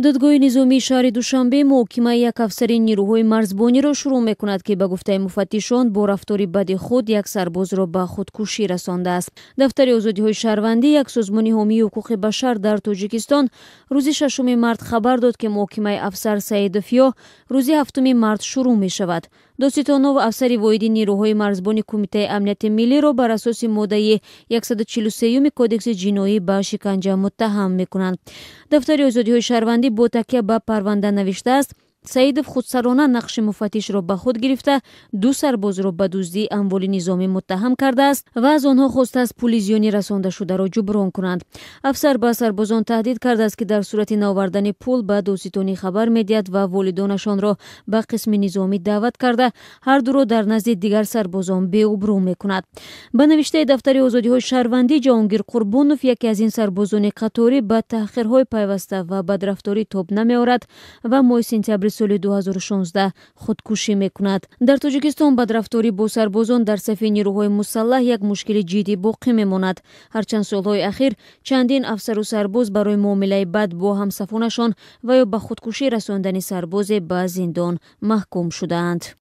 додгоҳи низомии шаҳри Душанбе муҳокимаи як афсари нирӯҳои марзбониро шурӯъ мекунад, ки ба гуфтаи муфаттишон бо рафтори бади худ як сарбозро ба худкушӣ расондааст. Дафтари озодиҳои шаҳрвандӣ, як созмони ҳомии ҳуқуқи башар дар Тоҷикистон, рӯзи 6 март хабар дод, ки муҳокимаи афсар Саидовё рӯзи 7 март шурӯъ мешавад. Доситонов афсари воҳиди нирӯҳои марзбони Кумитаи амнияти миллиро бар асоси моддаи 143 кодекси ҷиноӣ ба шиканҷа муттаҳам мекунанд. Дафтари озодиҳои шаҳрвандӣ бо такя ба парванда навиштааст: Саидов худсарона нақши муфаттишро ба худ гирифта, 2 сарбозро ба дуздии амволи низомӣ муттаҳам кардааст ва аз онҳо хостааст пули зиёни расондашударо ҷуброн кунанд. Афсар ба сарбозон таҳдид кардааст, ки дар сурати навардани пул ба доситонӣ хабар медиҳад ва волидонашонро ба қисми низомӣ даъват карда, ҳардуро дар назди дигар сарбозон беобрӯ мекунад. Ба навиштаи дафтари озодиҳои шаҳрвандӣ, Ҷаҳонгир Қурбонов, яке аз ин сарбозони қаторӣ, ба таъхирҳои пайваста ва бадрафторӣ тоб намеорад ва моҳи сентябри соли 2016 худкушӣ мекунад. Дар Тоҷикистон бадрафторӣ бо сарбозон дар сафи нирӯҳои мусаллаҳ як мушкили ҷиддӣ боқӣ мемонад. Ҳарчанд солҳои ахир чандин афсару сарбоз барои муомилаи бад бо ҳамсафонашон ва ё ба худкушӣ расондани сарбозе ба зиндон маҳкум шудаанд.